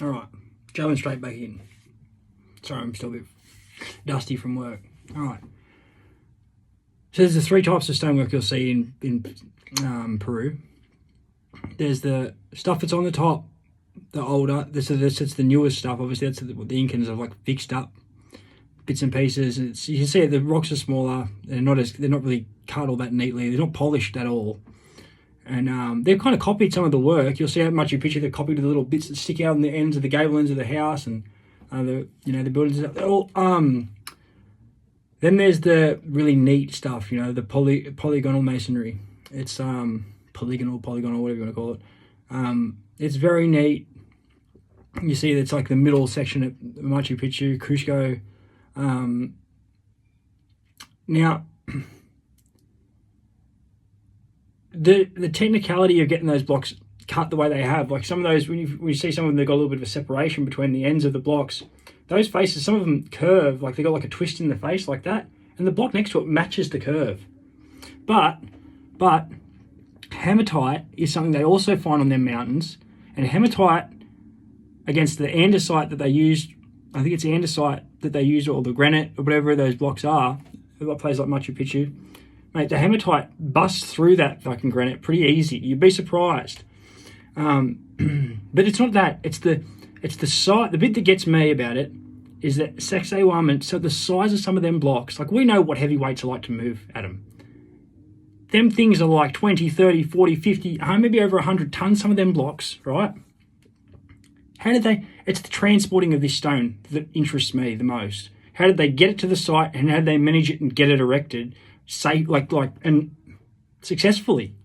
All right, going straight back in. Sorry, I'm still a bit dusty from work. All right. So there's the three types of stonework you'll see in Peru. There's the stuff that's on the top, the older. It's the newest stuff. Obviously, that's what the Incans have like fixed up bits and pieces. You can see the rocks are smaller. They're not really cut all that neatly. They're not polished at all. And they've kind of copied some of the work. You'll see how much you picture they've copied the little bits that stick out on the ends of the gable ends of the house and the buildings. All then there's the really neat stuff. The polygonal masonry. It's polygonal, whatever you want to call it. It's very neat. You see, it's like the middle section of Machu Picchu, Cusco. Now. The technicality of getting those blocks cut the way they have, like some of those, when you see some of them, they've got a little bit of a separation between the ends of the blocks. Those faces, some of them curve, like they got like a twist in the face like that, and the block next to it matches the curve. But hematite is something they also find on their mountains, and hematite against the andesite that they used, I think it's the andesite that they use, or the granite, or whatever those blocks are, a place like Machu Picchu. Mate, the hematite busts through that fucking granite pretty easy. You'd be surprised. But it's not that. It's the size. The bit that gets me about it is that Sacsayhuaman, so the size of some of them blocks, like we know what heavyweights are like to move at them. Them things are like 20, 30, 40, 50, maybe over 100 tons, some of them blocks, right? How did they... It's the transporting of this stone that interests me the most. How did they get it to the site, and how did they manage it and get it erected and successfully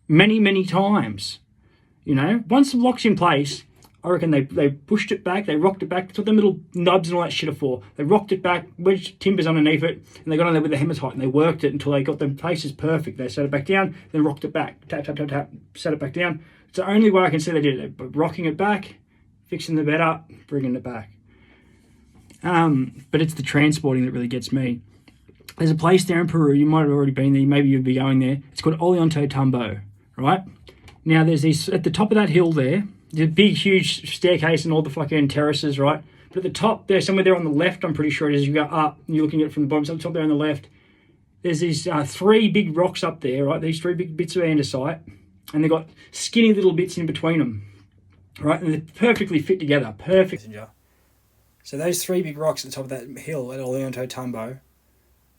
many times? Once the block's in place, I reckon they pushed it back, they rocked it back. That's what the little nubs and all that shit are for. They rocked it back, wedged timbers underneath it, and they got on there with the hematite and they worked it until they got the places perfect. They set it back down, then rocked it back, tap, set it back down. It's the only way I can see they did it, but rocking it back, fixing the bed up, bringing it back. But it's the transporting that really gets me. There's a place there in Peru, you might have already been there, maybe you'll be going there. It's called Ollantaytambo, right? Now there's these, at the top of that hill there, there's a big, huge staircase and all the fucking terraces, right? But at the top there, somewhere there on the left, I'm pretty sure it is, you go up, and you're looking at it from the bottom, so at the top there on the left, there's these three big rocks up there, right? These three big bits of andesite, and they've got skinny little bits in between them, right? And they're perfectly fit together, perfect. So those three big rocks at the top of that hill at Ollantaytambo,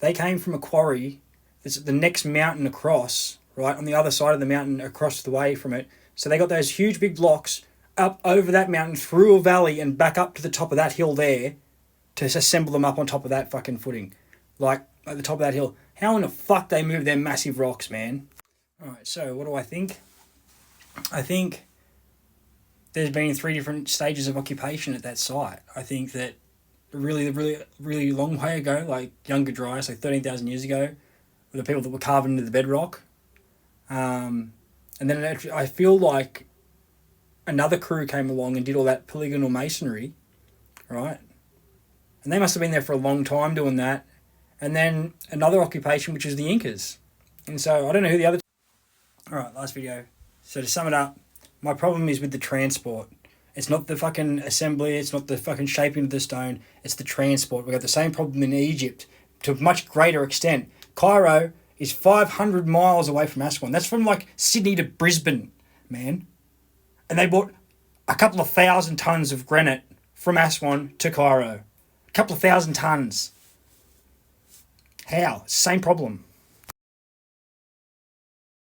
they came from a quarry that's the next mountain across, right, on the other side of the mountain across the way from it. So they got those huge big blocks up over that mountain, through a valley, and back up to the top of that hill there to assemble them up on top of that fucking footing. Like, at the top of that hill. How in the fuck they move their massive rocks, man? Alright, so what do I think? I think there's been 3 different stages of occupation at that site. I think that really long way ago, like Younger Dryas, like 13,000 years ago, were the people that were carving into the bedrock. And then I feel like another crew came along and did all that polygonal masonry, right? And they must have been there for a long time doing that. And then another occupation, which is the Incas. And so I don't know who the other... Alright, last video. So to sum it up, my problem is with the transport. It's not the fucking assembly, it's not the fucking shaping of the stone, it's the transport. We've got the same problem in Egypt to a much greater extent. Cairo is 500 miles away from Aswan. That's from like Sydney to Brisbane, man. And they bought a couple of 1,000 tons of granite from Aswan to Cairo. A couple of 1,000 tons. How? Same problem.